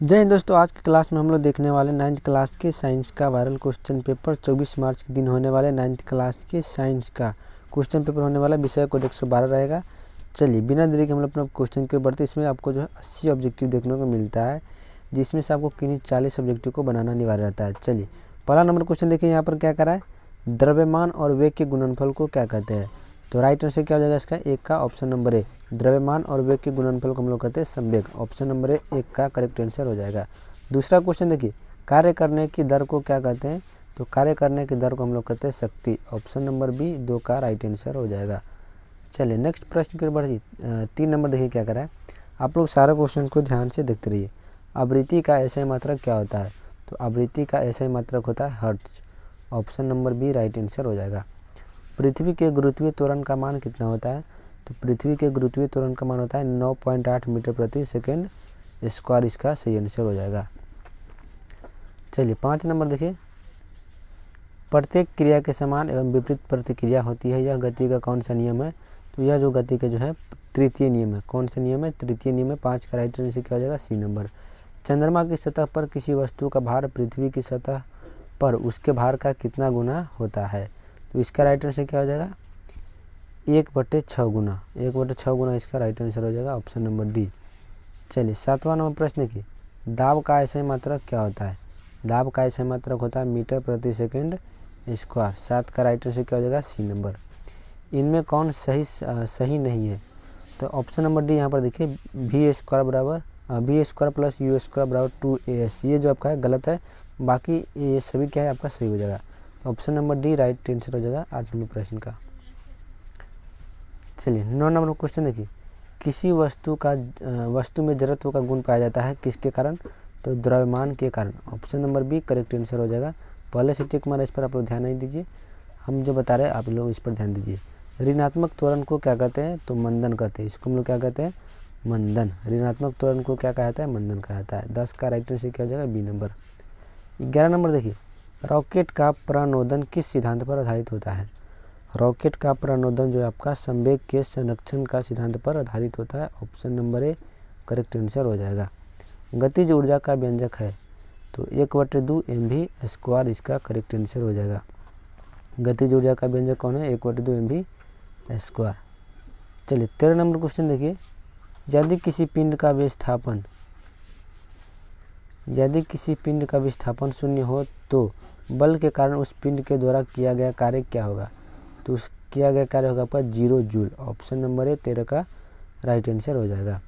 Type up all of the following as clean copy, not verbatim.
जय हिंद दोस्तों, आज की क्लास में हम लोग देखने वाले 9th क्लास के साइंस का वायरल क्वेश्चन पेपर 24 मार्च के दिन होने वाले 9th क्लास के साइंस का क्वेश्चन पेपर होने वाला। विषय कोड 112 रहेगा। चलिए बिना देरी के हम लोग अपना क्वेश्चन के बढ़ते। इसमें आपको जो है 80 ऑब्जेक्टिव देखने को मिलता है, जिसमें से आपको किन्हीं 40 ऑब्जेक्टिव को बनाना अनिवार्य रहता है। चलिए पहला नंबर क्वेश्चन देखिए, यहाँ पर क्या करा है, द्रव्यमान और वेग के गुणनफल को क्या कहते हैं। तो राइट आंसर क्या हो जाएगा इसका, एक का ऑप्शन नंबर ए। द्रव्यमान और वेग के गुणनफल को हम लोग कहते हैं संवेग। ऑप्शन नंबर ए एक का करेक्ट आंसर हो जाएगा। दूसरा क्वेश्चन देखिए, कार्य करने की दर को क्या कहते हैं। तो कार्य करने की दर को हम लोग कहते हैं शक्ति। ऑप्शन नंबर बी दो का राइट आंसर हो जाएगा। चलिए नेक्स्ट प्रश्न की ओर बढ़िए। 3 नंबर देखिए क्या करा है। आप लोग सारा क्वेश्चन को ध्यान से देखते रहिए। आवृत्ति का ऐसा मात्रक क्या होता है। तो आवृत्ति का ऐसा मात्रक होता है hertz. Option number B right answer हो जाएगा। पृथ्वी के गुरुत्वीय त्वरण का मान कितना होता है। तो पृथ्वी के गुरुत्वीय त्वरण का मान होता है 9.8 मीटर प्रति सेकेंड स्क्वायर। इसका सही आंसर हो जाएगा। चलिए 5 नंबर देखिए, प्रत्येक क्रिया के समान एवं विपरीत प्रतिक्रिया होती है, यह गति का कौन सा नियम है। तो यह जो गति का जो है तृतीय नियम है। कौन सा नियम है, तृतीय नियम है। 5 का राइट आंसर क्या हो जाएगा, सी नंबर। चंद्रमा की सतह पर किसी वस्तु का भार पृथ्वी की सतह पर उसके भार का कितना गुना होता है। तो इसका राइट आंसर क्या हो जाएगा, 1/6 गुना। 1/6 गुना इसका राइट आंसर हो जाएगा। Option number D. चलिए 7वां नंबर प्रश्न की, दाब का ऐसा मात्रक क्या होता है। दाब का ऐसा मात्रक होता है मीटर प्रति सेकेंड स्क्वायर। 7 का राइट आंसर क्या हो जाएगा, सी नंबर। इनमें कौन सही नहीं है। तो ऑप्शन नंबर डी यहाँ पर देखिए, V square plus U square बराबर 2as। ये जो आपका है गलत है, बाकी ये सभी क्या है आपका सही हो जाएगा। तो option number D right answer हो जाएगा 8 नंबर प्रश्न का। चलिए 9 नंबर क्वेश्चन देखिए, किसी वस्तु में जड़त्व का गुण पाया जाता है किसके कारण। तो द्रव्यमान के कारण। Option number B correct answer हो जाएगा। पहले से टिक मारा, इस पर आप लोग ध्यान नहीं दीजिए, हम जो बता रहे हैं आप लोग इस पर ध्यान दीजिए। ऋणात्मक त्वरण को क्या कहते हैं। तो मंदन कहते हैं। इसको हम लोग क्या कहते हैं, मंदन। ऋणात्मक त्वरण को क्या कहता है, मंदन कहता है। 10 का राइट आंसर क्या हो जाएगा, बी नंबर। 11 नंबर देखिए, रॉकेट का प्रणोदन किस सिद्धांत पर आधारित होता है। रॉकेट का प्रणोदन जो है आपका संवेग के संरक्षण का सिद्धांत पर आधारित होता है। Option number A correct answer हो जाएगा। गतिज ऊर्जा का व्यंजक है। तो 1/2 mv स्क्वायर इसका करेक्ट आंसर हो जाएगा। गतिज ऊर्जा का व्यंजक कौन है, 1/2 mv स्क्वायर। चलिए 13 नंबर क्वेश्चन देखिए, यदि किसी पिंड का विस्थापन शून्य हो तो बल के कारण उस पिंड के द्वारा किया गया कार्य क्या होगा। तो उस किया गया कार्य होगा आपका 0 जूल। ऑप्शन नंबर ए 13 का राइट आंसर हो जाएगा।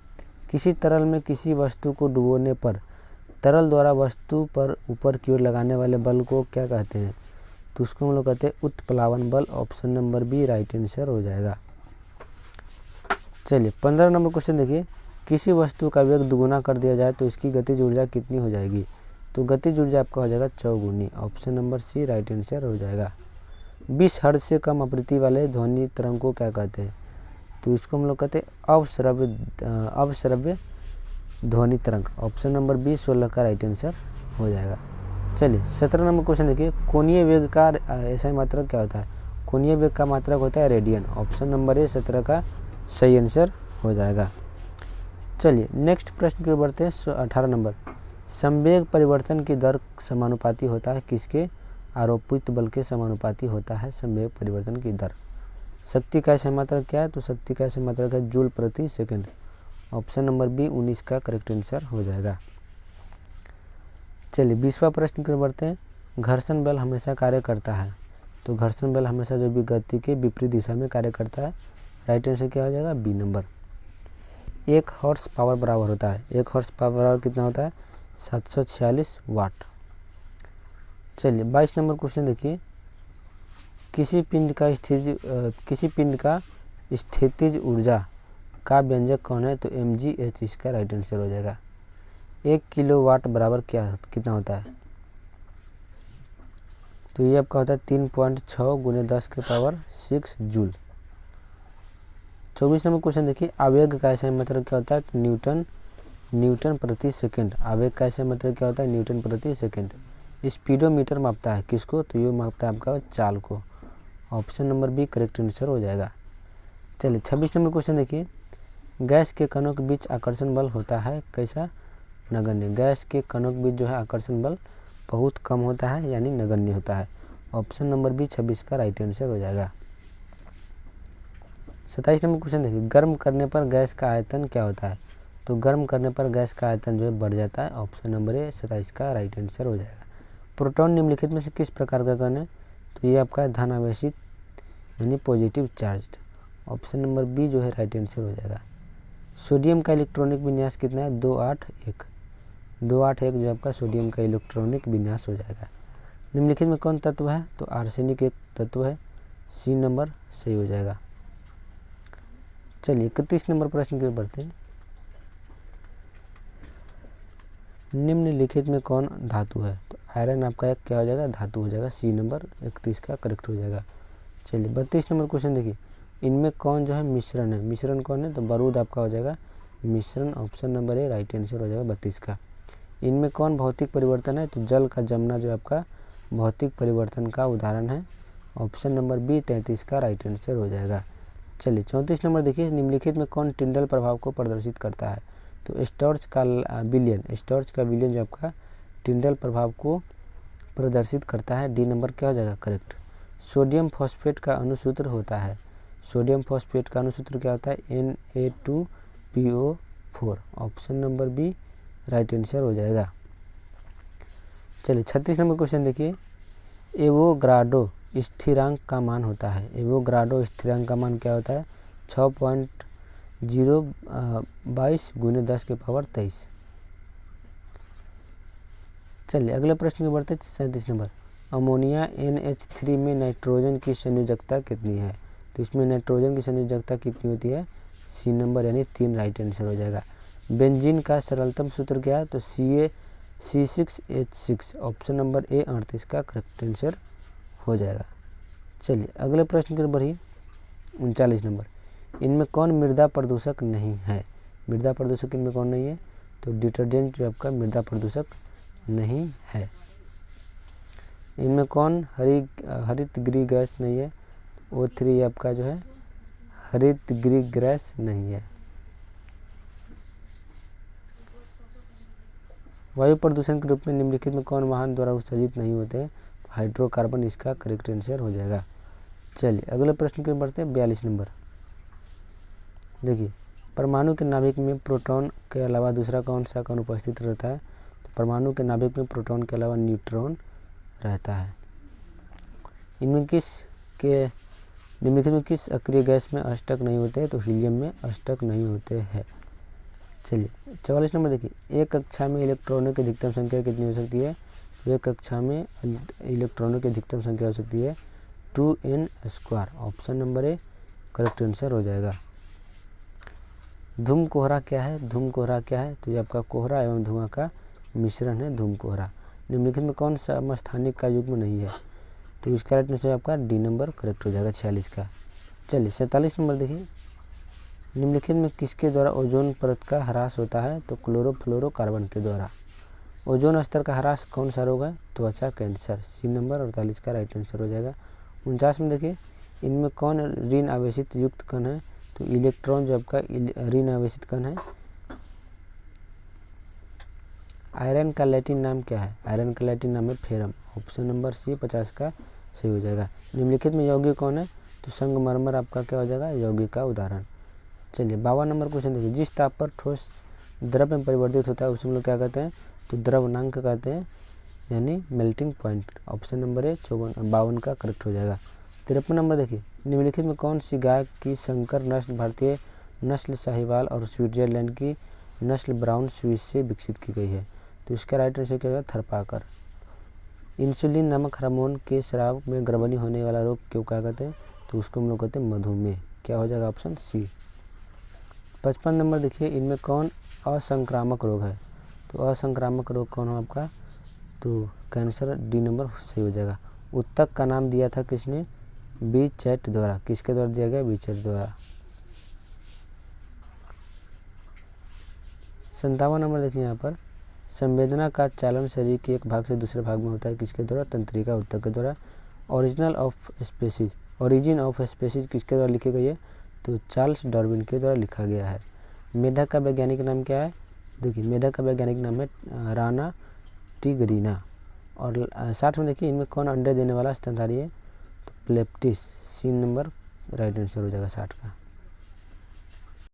किसी तरल में किसी वस्तु को डुबोने पर तरल द्वारा वस्तु पर ऊपर की ओर लगाने वाले बल को क्या कहते हैं। तो उसको हम लोग कहते हैं उत्प्लावन बल। Option number B right answer हो जाएगा। चलिए 15 नंबर क्वेश्चन देखिए, किसी वस्तु का वेग दुगुना कर दिया जाए तो इसकी गतिज ऊर्जा कितनी हो जाएगी। तो गतिज ऊर्जा आपका हो जाएगा चौगुनी। Option number C right answer हो जाएगा। 20 हर्ट्ज से कम आवृत्ति वाले ध्वनि तरंग को क्या कहते हैं। तो इसको हम लोग कहते हैं अवश्रव्य ध्वनि तरंग। ऑप्शन नंबर बी 16 का राइट आंसर हो जाएगा। चलिए 17 नंबर क्वेश्चन देखिए, कोणीय वेग का ऐसा मात्रक क्या होता है। कोणीय वेग का मात्रक होता है रेडियन। ऑप्शन नंबर ए 17 का सही आंसर हो जाएगा। चलिए नेक्स्ट प्रश्न की ओर बढ़ते हैं। 18 नंबर, संवेग परिवर्तन की दर समानुपाती होता है किसके, आरोपित बल के समानुपाती होता है संवेग परिवर्तन की दर। शक्ति का ऐसा मात्रक क्या है। तो शक्ति का ऐसा मात्रक है जूल प्रति सेकंड। ऑप्शन नंबर बी 19 का करेक्ट आंसर हो जाएगा। चलिए 20वां प्रश्न की ओर बढ़ते हैं। घर्षण बल हमेशा कार्य करता है। तो घर्षण बल हमेशा जो भी गति के विपरीत दिशा में कार्य करता है। राइट आंसर क्या हो जाएगा, बी नंबर। 1 हॉर्स पावर बराबर होता है, 1 हॉर्स पावर बराबर कितना होता है, 746 वाट। चलिए 22 नंबर क्वेश्चन देखिए, किसी पिंड का स्थितिज ऊर्जा का व्यंजक कौन है। तो mgh इसका राइट आंसर हो जाएगा। 1 किलोवाट बराबर कितना होता है। तो ये आपका होता है 3.6 × 10⁻6 जूल। 24 नंबर क्वेश्चन देखिए, आवेग का ऐसा मतलब क्या होता है। तो न्यूटन प्रति सेकंड। आवेग का ऐसा मतलब क्या होता है, न्यूटन प्रति सेकंड। स्पीडोमीटर मापता है किसको। तो ये मापता है आपका चाल को। Option number B correct answer हो जाएगा। चलिए 26 नंबर क्वेश्चन देखिए, गैस के कणों के बीच आकर्षण बल होता है कैसा, नगण्य। गैस के कणों के बीच जो है आकर्षण बल बहुत कम होता है यानी नगण्य होता है। ऑप्शन नंबर बी 26 का राइट आंसर हो जाएगा। 27 नंबर क्वेश्चन देखिए, गर्म करने पर गैस का आयतन क्या होता है? तो गर्म करने पर गैस का आयतन जो है बढ़ जाता है। ऑप्शन नंबर ए 27 का राइट आंसर हो जाएगा। प्रोटॉन निम्नलिखित में से किस प्रकार का कण है? तो ये आपका धन आवेशित यानी positive charged. Option number B जो है राइट आंसर हो जाएगा। सोडियम का इलेक्ट्रॉनिक विन्यास कितना है? 281। 281 जो आपका सोडियम का इलेक्ट्रॉनिक विन्यास हो जाएगा। निम्नलिखित में कौन तत्व है? तो आर्सेनिक एक तत्व है। सी नंबर सही हो जाएगा। चलिए 31 नंबर प्रश्न की ओर बढ़ते हैं। निम्नलिखित में कौन धातु है? तो आयरन आपका एक क्या हो जाएगा? धातु हो जाएगा। सी नंबर 31 का करेक्ट हो जाएगा। चलिए 32 नंबर क्वेश्चन देखिए, इनमें कौन जो है मिश्रण है? मिश्रण कौन है? तो बारूद आपका हो जाएगा मिश्रण। Option number A right answer हो जाएगा 32 का। इनमें कौन भौतिक परिवर्तन है? तो जल का जमना जो आपका भौतिक परिवर्तन का उदाहरण है। ऑप्शन नंबर बी 33 का राइट आंसर हो जाएगा। चलिए 34 नंबर देखिए, निम्नलिखित में कौन टिंडल प्रभाव को प्रदर्शित करता है? तो स्टोर्च का विलयन जो आपका टिंडल प्रभाव को प्रदर्शित करता है। डी नंबर क्या हो जाएगा? करेक्ट। सोडियम फॉस्फेट का अणुसूत्र होता है। सोडियम फॉस्फेट का अणुसूत्र क्या होता है? Na2PO4। Option number B right answer हो जाएगा। चलिए 36 नंबर क्वेश्चन देखिए, एवोगाड्रो स्थिरांक का मान होता है। एवोगाड्रो स्थिरांक का मान क्या होता है? 6.022 × 10⁻23। चलिए अगले प्रश्न की बढ़ते 37 नंबर। अमोनिया NH3 में नाइट्रोजन की संयोजकता कितनी है? तो इसमें नाइट्रोजन की संयोजकता कितनी होती है? सी नंबर यानी 3 राइट आंसर हो जाएगा। बेंजीन का सरलतम सूत्र क्या है? तो C6H6। ऑप्शन नंबर ए 38 का करेक्ट आंसर हो जाएगा। चलिए अगले प्रश्न की बढ़िए 39 नंबर। इनमें कौन मृदा प्रदूषक नहीं है? मृदा प्रदूषक इनमें कौन नहीं है? तो डिटर्जेंट जो आपका मृदा प्रदूषक नहीं है। इनमें कौन हरितगृह गैस नहीं है? O3 आपका जो है हरितगृह गैस नहीं है। वायु प्रदूषण के रूप में निम्नलिखित में कौन वाहन द्वारा उत्सर्जित नहीं होते हैं? तो हाइड्रोकार्बन इसका करेक्ट आंसर हो जाएगा। चलिए अगले प्रश्न की बढ़ते हैं 42 नंबर। देखिए, परमाणु के नाभिक में प्रोटॉन के अलावा दूसरा कौन सा कण उपस्थित रहता है? तो परमाणु के नाभिक में प्रोटॉन के अलावा न्यूट्रॉन रहता है। निम्नलिखित में किस अक्रिय गैस में अष्टक नहीं होते? तो हीलियम में अष्टक नहीं होते हैं। चलिए 44 नंबर देखिए, एक कक्षा में इलेक्ट्रॉनों की अधिकतम संख्या कितनी हो सकती है? तो एक कक्षा में इलेक्ट्रॉनों की अधिकतम संख्या हो सकती है 2n²। Option number A correct answer हो जाएगा। धूम कोहरा क्या है? धूम कोहरा क्या है? तो ये आपका कोहरा एवं धुआं का मिश्रण है धूम कोहरा। निम्नलिखित में कौन सा समस्थानिक का युग्म नहीं है? तो इसका राइट आंसर आपका डी नंबर करेक्ट हो जाएगा 46 का। चलिए 47 नंबर देखिए, निम्नलिखित में किसके द्वारा ओजोन परत का ह्रास होता है? तो क्लोरोफ्लोरोकार्बन के द्वारा। ओजोन स्तर का ह्रास कौन सा रोग है? त्वचा कैंसर। सी नंबर 48 का राइट आंसर हो जाएगा। 49 में देखिए, इनमें कौन ऋण आवेशित युक्त कण है? तो इलेक्ट्रॉन जो आपका ऋण आवेशित कण है। आयरन का लैटिन नाम क्या है? आयरन का लैटिन नाम है फेरम। ऑप्शन नंबर सी 50 का सही हो जाएगा। निम्नलिखित में यौगिक कौन है? तो संगमरमर आपका क्या हो जाएगा? यौगिक का उदाहरण। चलिए 52 नंबर क्वेश्चन देखिए, जिस ताप पर ठोस द्रव में परिवर्तित होता है उसे हम लोग क्या कहते हैं? तो द्रवनांक कहते हैं यानी melting point. Option number A 52 का करेक्ट हो जाएगा। 53 नंबर देखिए, निम्नलिखित में कौन सी गाय की संकर नस्ल भारतीय नस्ल साहिवाल और स्विट्जरलैंड की नस्ल ब्राउन स्विस से विकसित की गई है? तो इसका राइट आंसर क्या होगा? थरपाकर। इंसुलिन नामक हार्मोन के स्राव में गर्भनी होने वाला रोग क्यों क्या कहते हैं? तो उसको हम लोग कहते हैं मधुमेह। क्या हो जाएगा? Option C. 55 नंबर देखिए, इनमें कौन असंक्रामक रोग है? तो असंक्रामक रोग कौन हो आपका? तो कैंसर। डी नंबर सही हो जाएगा। उत्तक का नाम दिया था किसने? बीचैट द्वारा। किसके द्वारा दिया गया? बीचैट द्वारा। 57 नंबर देखिए, यहाँ पर संवेदना का चालन शरीर के एक भाग से दूसरे भाग में होता है किसके द्वारा? तंत्रिका उत्तक के द्वारा। ओरिजिन ऑफ स्पीसीज किसके द्वारा लिखी गई है? तो चार्ल्स डार्विन के द्वारा लिखा गया है। मेढक का वैज्ञानिक नाम क्या है? देखिए मेढक का वैज्ञानिक नाम है राना टिग्रिना। और 60 में देखिए इनमें कौन अंडे देने वाला स्तनधारी है, तो प्लेप्टिस। सी नंबर राइट आंसर हो जाएगा 60 का।